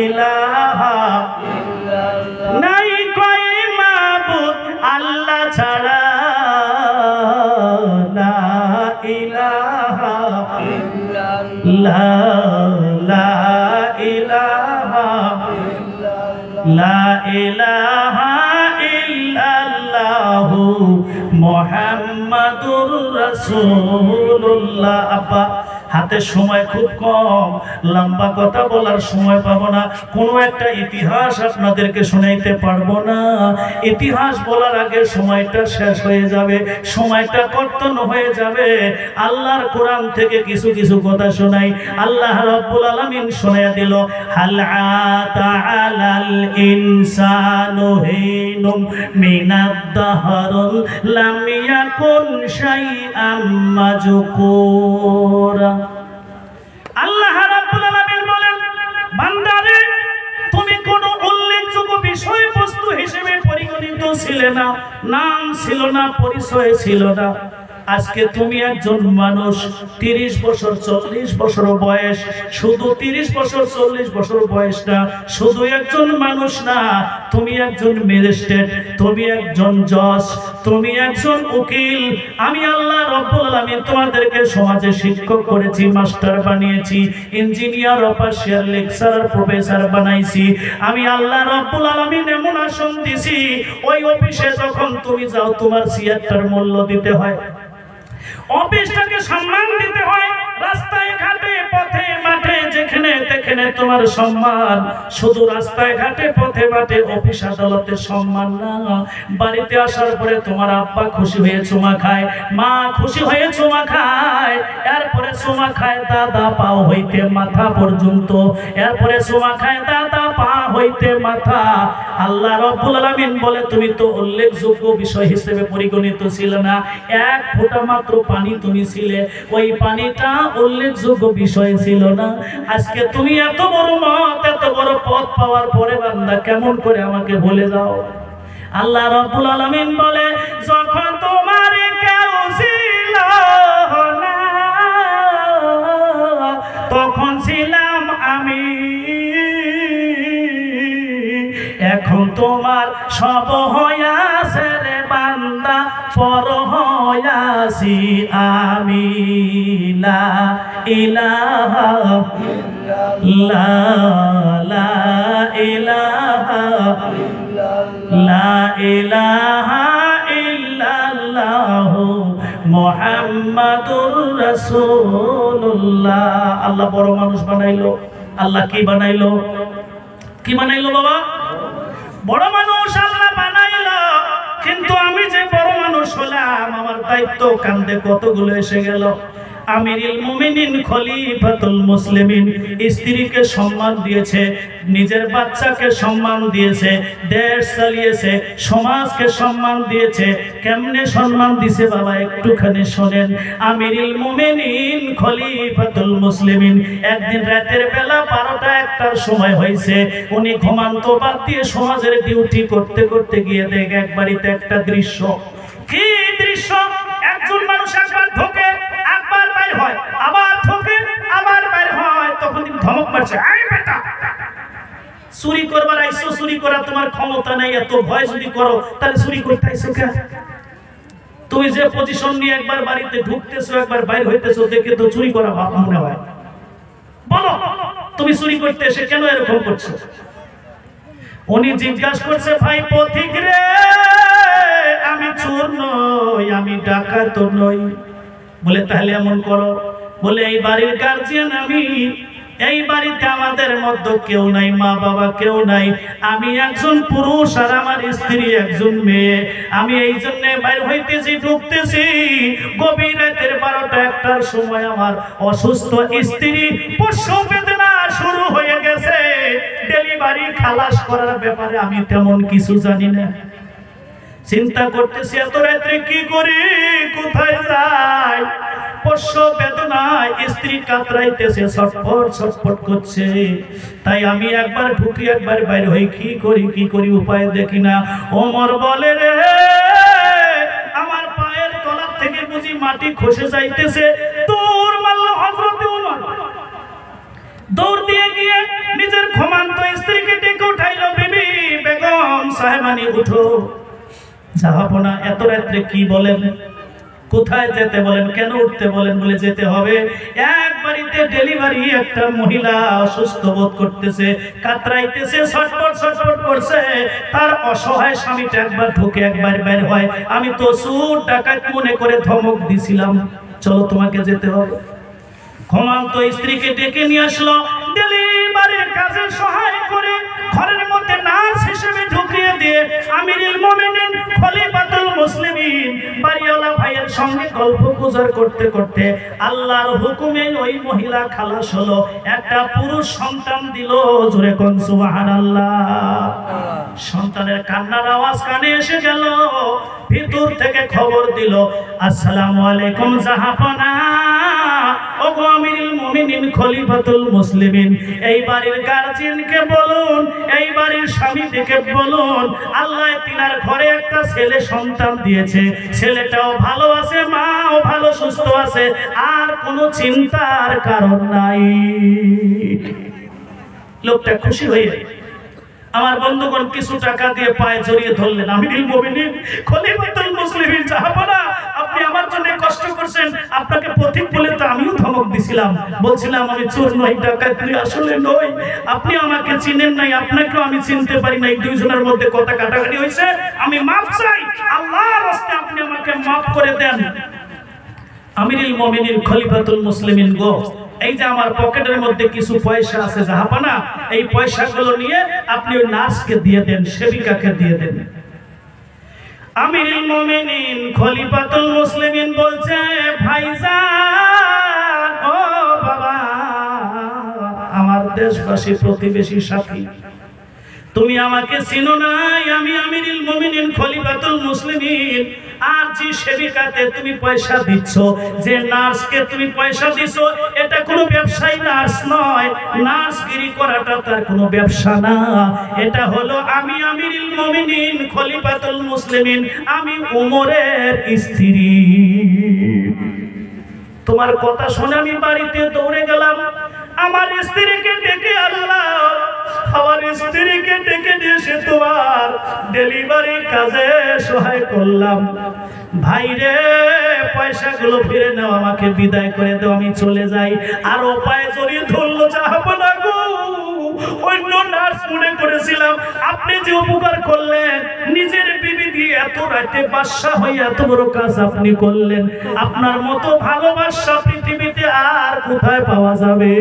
ইলাহা ইল্লাল্লাহ, নাই কই মাবুদ আল্লাহ ছাড়া, লা ইলাহা ইল্লাল্লাহ, লা ইলাহা ইল্লাল্লাহ, লা ইলাহা ইল্লাল্লাহ মুহাম্মাদুর রাসূলুল্লাহ। আব্বা হাতে সময় খুব কম, লম্বা কথা বলার সময় পাবো না। কোনো একটা ইতিহাস আপনাদেরকে শোনাইতে পারবো না। ইতিহাস বলার আগে সময়টা শেষ হয়ে যাবে, সময়টা কর্তন হয়ে যাবে। আল্লাহর কোরআন থেকে কিছু কিছু কথা শোনাই। আল্লাহ রাব্বুল আলামিন শোনায়া দিল, হাল আতা আলাল ইনসানু হিনুম মিনাদ দাহর লাম ইয়াকুন শাইআম মাযকুরা। আল্লাহ রাব্বুল আলামিন বলেন, বান্দারে তুমি কোন উল্লেখযোগ্য বিষয়বস্তু হিসেবে পরিগণিত ছিলে না, নাম ছিল না, পরিচয় ছিল না। আজকে তুমি একজন মানুষ, 30 বছর 40 বছর বয়স, শুধু 30 বছর 40 বছর বয়স না, শুধু একজন মানুষ না, তুমি একজন ম্যাজিস্ট্রেট, তুমি একজন জজ, তুমি একজন উকিল। আমি আল্লাহ রাব্বুল আলামিন তোমাদেরকে সমাজে শিক্ষক করেছি, মাস্টার বানিয়েছি, ইঞ্জিনিয়ার, অফিসার, লেকচারার, প্রফেসর বানাইছি। আমি আল্লাহ রাব্বুল আলামিন এমন আসন দিছি, ওই অফিসে যখন তুমি যাও তোমার চেয়ারটার মূল্য দিতে হয়, অফিসটাকে সম্মান দিতে হয়। রাস্তায় ঘাটে পথে মাঠে যেখানে যেখানে তোমার সম্মান, শুধু রাস্তায় ঘাটে পথে মাঠে অফিস আদালতে সম্মান না। বাড়িতে আসার পরে তোমার আব্বা খুশি হয়ে চুমা খায়, মা খুশি হয়ে চুমা খায়, এরপরে চুমা খায় দাদা পা হইতে মাথা পর্যন্ত, এরপরে চুমা খায় দাদা পা হইতে মাথা। আল্লাহ রাব্বুল আলামিন বলে, তুমি তো উল্লেখযোগ্য বিষয় হিসেবে পরিগণিত ছিলে না, এক ফোঁটা মাত্র পানি তুমি ছিলে, ওই পানিটা উল্লেখযোগ্য বিষয় ছিল না। আজকে তুমি এত বড় মত, এত বড় পদ পাওয়ার পরে বান্দা কেমন করে আমাকে ভুলে যাও? আল্লাহ রাব্বুল আলামিন বলে, যখন তোমার কেউ ছিল না তখন ছিলাম আমি, এখন তোমার সব হইয়াছে রে বান্দা, পর হইয়াছি আমি। লা ইলাহা ইল্লাল্লাহ, লা ইলাহা ইল্লাল্লাহ, লা ইলাহা ইল্লাল্লাহ মুহাম্মাদুর মুহাম্মাদুর রাসূলুল্লাহ। আল্লাহ বড় মানুষ বানাইলো। আল্লাহ কি বানাইলো? কি বানাইলো বাবা? বড় মানুষ আল্লাহ বানাইলো। কিন্তু আমি যে বড় মানুষ হলাম, আমার দায়িত্ব কাঁধে কতগুলো এসে গেল। আমিরুল মুমিনিন খলিফাতুল মুসলিমিন স্ত্রীকে সম্মান দিয়েছে, নিজের বাচ্চাকে সম্মান দিয়েছে, দেশ চালিয়েছে, সমাজকে সম্মান দিয়েছে। কেমনে সম্মান দিয়েছে বাবা একটুখানি শোনেন। আমিরুল মুমিনিন খলিফাতুল মুসলিমিন একদিন রাতের বেলা 12টা-1টার সময় হয়েছে, উনি ঘুমান্ত বাদ দিয়ে সমাজের ডিউটি করতে করতে গিয়ে দেখে এক বাড়িতে একটা দৃশ্য। কি দৃশ্য? একজন মানুষ একবার ঢোকে, একবার বাইর হয়, আবার ঢোকে, আবার বাইর হয়। তখন তিনি ধমক মারছে, এই বেটা, চুরি করবার আইছো, চুরি করা তোমার ক্ষমতা নাই, এত ভয় যদি করো তাহলে চুরি করতে আইছো কেন? তুমি যে পজিশন নিয়ে একবার বাড়িতে ঢুকতেছো, একবার বাইর হইতেছো, দেখে তো চুরি করা ভাব মনে হয়। বলো, তুমি চুরি করতে এসে কেন এরকম করছো? উনি জিজ্ঞাসা করছে, ভাই পথিক রে, আমি চোর নই, আমি ডাকাত নই। বলে তাহলে এমন করো? বলে এই বাড়ির গার্জিয়ান আমি, এই বাড়িতে আমাদের মধ্যে কেউ নাই, মা বাবা কেউ নাই, আমি একজন পুরুষ আর আমার স্ত্রী একজন মেয়ে। আমি এই জন্য বাইরে হইতেছি, ঢুকতেছি। গভীর রাতের 12টা-1টার সময় আমার অসুস্থ স্ত্রী প্রসব বেদনা শুরু হয়ে গেছে। ডেলিভারি খালাস করার ব্যাপারে আমি তেমন কিছু জানি না। চিন্তা করতেছি এত রাত্রে কি করি, কোথায় যাই। প্রসব বেদনায় স্ত্রী কাতরাইতেছে, ছটফট ছটফট করছে। তাই আমি একবার ঢুকি, একবার বাইরে হই, কি করি কি করি, উপায় দেখি না। ওমর বলে, রে আমার পায়ের তলা থেকে বুঝি মাটি খসে যাইতেছে। তোর মাল্ল হযরত ওমর দৌড় দিয়ে গিয়ে নিজের ঘুমান্ত স্ত্রীকে ডেকে উঠাইলো, বিবি বেগম সাহেবানি উঠো। যাবো না, এত রাত্রে কি বলেন? কোথায় যেতে বলেন? কেন উঠতে বলেন? বলে যেতে হবে। এক বাড়িতে ডেলিভারি, একটা মহিলা অসুস্থ বোধ করতেছে, কাতরাইতেছে, ছটফট ছটফট করছে। তার অসহায় স্বামীটা একবার ঢুকে একবার বের হয়। আমি তো চোর ডাকাত মনে করে ধমক দিছিলাম, চলো তোমাকে যেতে হবে। ঘুমান্ত স্ত্রীকে ডেকে নিয়ে আসলো, ডেলিভারির কাজে সহায় করে ঘরের মধ্যে নার্স হিসেবে ঢুকিয়ে দিয়ে আমিরুল মুমিনিন খলিফাতুল মুসলিমিন বাড়িওয়ালা ভাইয়ের সঙ্গে গল্প গুজর করতে করতে আল্লাহর হুকুমে ওই মহিলা খালাস হলো। একটা পুরুষ সন্তান দিল। জোরে কোন সুবহানাল্লাহ। সন্তানের কান্নার আওয়াজ কানে এসে গেল। ভিতর থেকে খবর দিল, আসসালামু আলাইকুম জাহাপনা, ওগো আমিরুল মুমিনিন খলিফাতুল মুসলিমিন, এই বাড়ির গার্জিয়ানকে বলুন, এই বাড়ির স্বামীকে বলুন, আল্লাহ তিনার ঘরে একটা ছেলে সন্তান দিয়েছে। ছেলেটাও ভালো আছে, মাও ভালো সুস্থ আছে, আর কোনো চিন্তার কারণ নাই। লোকটা খুশি হয়ে আমার বন্ধুগণ কিছু টাকা দিয়ে পায়ে জড়িয়ে ধরলেন। আমিরুল মুমিনিন খলিফাতুল মুসলিমিন, জাহাপনা, আপনি আমার জন্য কষ্ট করছেন, আপনাকে পথিক বলে তো আমিও ধমক দিছিলাম, বলছিলাম আমি চোর নই, ডাকাত নই, আসলে নই। আপনি আমাকে চিনেন নাই, আপনাকেও আমি চিনতে পারি নাই। দুইজনের মধ্যে কথা কাটাকাটি হয়েছে, আমি মাফ চাই, আল্লাহর রাস্তায় আপনি আমাকে মাফ করে দেন। আমিরুল মুমিনিন খলিফাতুল মুসলিমিন গো, এই যে আমার পকেটের মধ্যে কিছু পয়সা আছে জাহাপনা, এই পয়সাগুলো নিয়ে আপনি ওই নার্সকে দিয়ে দেন, সেবিকাকে দিয়ে দেন। আমিরুল মুমিনিন খলিফাতুল মুসলিমিন বলছে, ভাইজান, ও বাবা, আমার দেশবাসী, প্রতিবেশী, সাথী, তুমি আমাকে চিনো নাই। আমি আমিরুল মুমিনিন খলিফাতুল মুসলিমিন। আর যে সেবিকাতে তুমি পয়সা দিচ্ছ, যে নার্সকে তুমি পয়সা দিছো, এটা কোনো ব্যবসায়ী নার্স নয়। নার্সগিরি করাটা তার কোনো ব্যবসা না। এটা হলো আমি আমিরুল মুমিনিন খলিফাতুল মুসলিমিন, আমি ওমরের স্ত্রী। তোমার কথা শুনে আমি বাড়িতে দৌড়ে গেলাম, আমার স্ত্রীকে ডেকে আনলাম, আমার স্ত্রীকে ডেকে নিয়ে এসে তোমার ডেলিভারি কাজে সহায় করলাম। ভাইরে, পয়সাগুলো ফিরে নাও, আমাকে বিদায় করে দাও, আমি চলে যাই। আর পায়ে জড়িয়ে ধরলো, জাহাপনা গো, অন্য কাজ মনে করেছিলাম আপনি যে উপকার করলেন, নিজের বিবি দিয়ে এত রাতে বাদশা হয়ে এত বড় কাজ আপনি করলেন, আপনার মতো ভালোবাসা পৃথিবীতে আর কোথায় পাওয়া যাবে?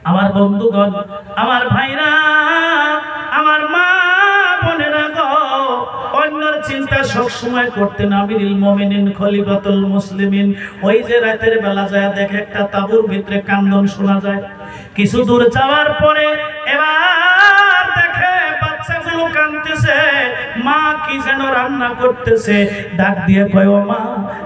আমার বন্ধুগণ, আমার ভাইরা, আমার মা বোনেরা গো, অন্যের চিন্তা সব সময় করতেন আমিরুল মুমিনিন খলিফাতুল মুসলিমিন। ওই যে রাতের বেলা যায় দেখে একটা তাঁবুর ভিতরে কান্দন শোনা যায়, কিছু দূর যাওয়ার পরে এবার দেখে বাচ্চাগুলো কাঁদতেছে, মা কি যেন রান্না করতেছে, ডাক দিয়ে কয় ও মা,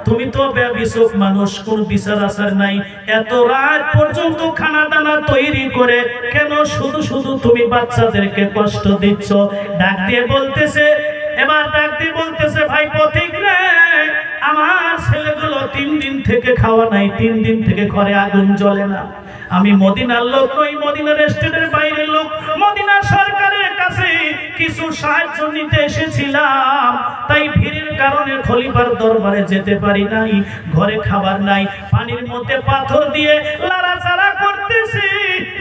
তুমি তো বেবিচোখ মানুষ, কোন বিচার আচার নাই, এত রাত পর্যন্ত খানা দানা তৈরি করে কেন শুধু শুধু তুমি বাচ্চাদেরকে কষ্ট দিচ্ছ? ডাক দিয়ে বলতেছে, এবার ডাক দিয়ে বলতেছে, ভাই পথিক রে, আমার ছেলেগুলো 3 দিন থেকে খাওয়া নাই, 3 দিন থেকে ঘরে আগুন জ্বলে না। আমি মদিনার লোক নই, মদিনা রেস্টের বাইরের লোক, মদিনা সরকারের কাছে কিছু সাহায্য নিতে এসেছিলাম, তাই ভিড়ের কারণে খলিফার দরবারে যেতে পারি নাই, ঘরে খাবার নাই, পানির মধ্যে পাথর দিয়ে লাড়াচাড়া করতেছি,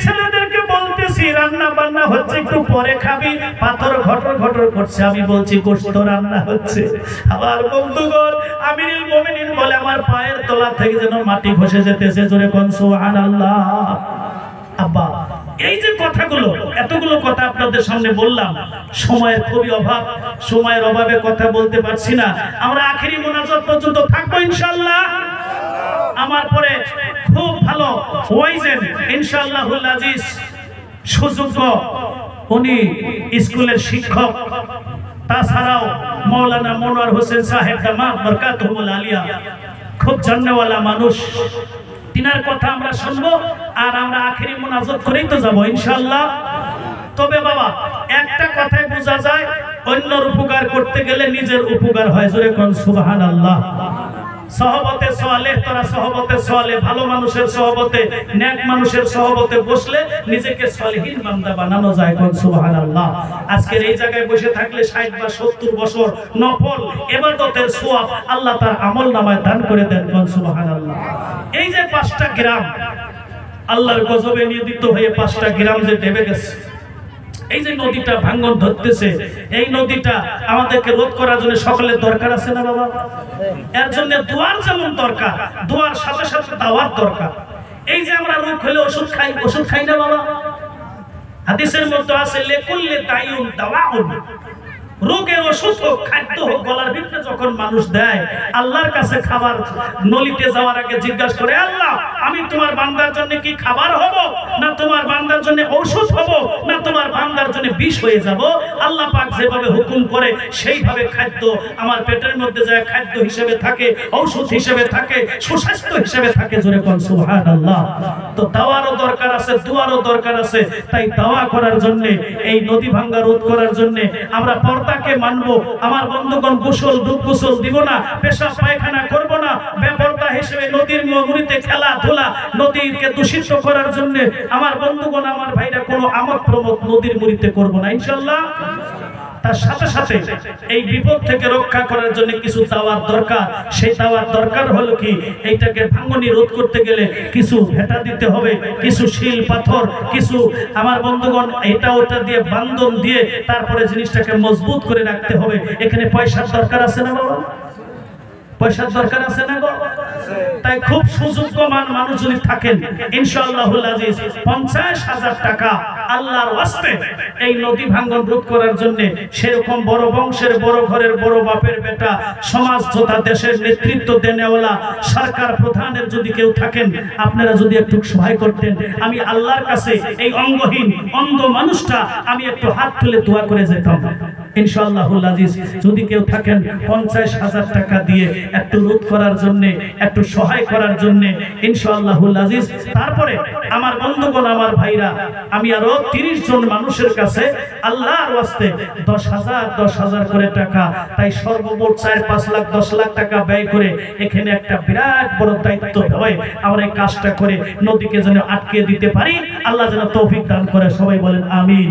ছেলেদেরকে বলতেছি রান্না বান্না হচ্ছে, একটু পরে খাবি, পাথর ঘটর ঘটর করছে, আমি বলছি গোশত রান্না হচ্ছে। আবার বন্ধুগণ, আমিরুল মুমিনিন বলে আমার পায়ের তলা থেকে যেন মাটি খসে যেতেছে, জোরে কোন সুবহানাল্লাহ। আব্বা, এই যে কথাগুলো, এতগুলো কথা আপনাদের সামনে বললাম, সময়ের খুবই অভাব, সময়ের অভাবে কথা বলতে পারছি না। আমরা আখেরি মোনাজাত পর্যন্ত থাকবো ইনশাআল্লাহ। আমার পরে খুব ভালো ওয়াইজেন ইনশাআল্লাহুল আজিজ সুযোগ্য উনি স্কুলের শিক্ষক, তাছাড়াও মাওলানা মনোয়ার হোসেন সাহেব দামাত বরকাতুহুল আলিয়া, খুব জান্নাওয়ালা মানুষ, তিনার কথা আমরা শুনবো আর আমরা আখেরি মোনাজাত করেই তো যাবো ইনশাআল্লাহ। তবে বাবা, একটা কথাই বোঝা যায়, অন্যের উপকার করতে গেলে নিজের উপকার হয়, জোরে কোন সুবহানাল্লাহ। সহবতে সালেহ, তোরা সহবতে সালেহ, ভালো মানুষের সহবতে, নেক মানুষের সহবতে বসলে নিজেকে সালেহীন বান্দা বানানো যায়, কোন সুবহানাল্লাহ। আজকের এই জায়গায় বসে থাকলে 60 বা 70 বছর নফল ইবাদতের সওয়াব আল্লাহ তার আমলনামায় দান করে দেন, কোন সুবহানাল্লাহ। এই যে 5টা গ্রাম আল্লাহর গজবে নিয়ন্ত্রিত হয়ে 5টা গ্রাম যে ডেবে গেছে, এই যে নদীটা ভাঙন ধরতেছে, এই নদীটা আমাদেরকে রোধ করার জন্য সকলের দরকার আছে না বাবা? এর জন্য দোয়ার যেমন দরকার, দোয়ার সাথে সাথে দাওয়ার দরকার। এই যে আমরা রোগ হলে ওষুধ খাই, ওষুধ খাই না বাবা? হাদিসের মধ্যে আছে লিকুল্লি দাইউন দাওয়াউন, রোগের ওষুধ হোক, খাদ্য হোক, গলার ভিতরে যখন মানুষ দেয়, আল্লাহর কাছে খাবার নলিতে যাওয়ার আগে জিজ্ঞাসা করে, আল্লাহ আমি তোমার বান্দার জন্য কি খাবার হব, না তোমার বান্দার জন্য ঔষধ হব, না তোমার বান্দার জন্য বিষ হয়ে যাব? আল্লাহ পাক যেভাবে হুকুম করে সেইভাবে খাদ্য আমার পেটের মধ্যে যায়, খাদ্য হিসেবে থাকে, ঔষধ হিসেবে থাকে, সুস্বাস্থ্য হিসেবে থাকে, জোরে কোন সুবহানাল্লাহ। তো দাওয়ারও দরকার আছে, দুয়ারও দরকার আছে, তাই দাওয়া করার জন্য, এই নদী ভাঙ্গা রোধ করার জন্য আমরা তাকে মানবো। আমার বন্ধুগণ, গোসল দুধ গোসল দিব না, পেশাব পায়খানা করব না, বেপরদা হিসেবে নদীর মুড়িতে খেলাধুলা, নদীকে দূষিত করার জন্য আমার বন্ধুগণ, আমার ভাইরা, কোনো আমোদ প্রমোদ নদীর মুড়িতে করব না ইনশাআল্লাহ। তার সাথে সাথে এই বিপদ থেকে রক্ষা করার জন্য কিছু দাওয়ার দরকার। সেই দাওয়ার দরকার হলো কি, এইটাকে ভাঙনি রোধ করতে গেলে কিছু ভেটা দিতে হবে, কিছু শিল পাথর, কিছু আমার বন্ধুগণ এটা ওটা দিয়ে বান্ধন দিয়ে তারপরে জিনিসটাকে মজবুত করে রাখতে হবে। এখানে পয়সার দরকার আছে না বাবা? পয়সার দরকার আছে না গো? তাই খুব সুযোগ্যমান মানুষ যদি থাকেন ইনশাআল্লাহুল আজিজ 50,000 টাকা আল্লাহর ওয়াস্তে এই নদী ভাঙ্গন রোধ করার জন্য, সেরকম বড় বংশের বড় ঘরের বড় বাপের বেটা, সমাজ তথা দেশের নেতৃত্ব দেনেওয়ালা সরকার প্রধানের যদি কেউ থাকেন, আপনারা যদি একটু সহায় করতেন, আমি আল্লাহর কাছে এই অঙ্গহীন অন্ধ মানুষটা আমি একটু হাত তুলে দোয়া করে যেতাম ইনশাআল্লাহুল আজিজ। যদি কেউ থাকেন 50,000 টাকা দিয়ে একটু রোধ করার জন্য, একটু সহায় করার জন্য ইনশাআল্লাহুল আজিজ। তারপরে আমার বন্ধুগণ, আমার ভাইরা, আমি আরো 30 জন মানুষের কাছে আল্লাহর ওয়াস্তে 10,000 করে টাকা, তাই সর্বমোট 4-5 লাখ 10 লাখ টাকা ব্যয় করে এখানে একটা বিরাট বড় দায়িত্ব হয়, আমরা এই কাজটা করে নদীকে যেন আটকে দিতে পারি। আল্লাহ যেন তৌফিক দান করে, সবাই বলেন আমিন।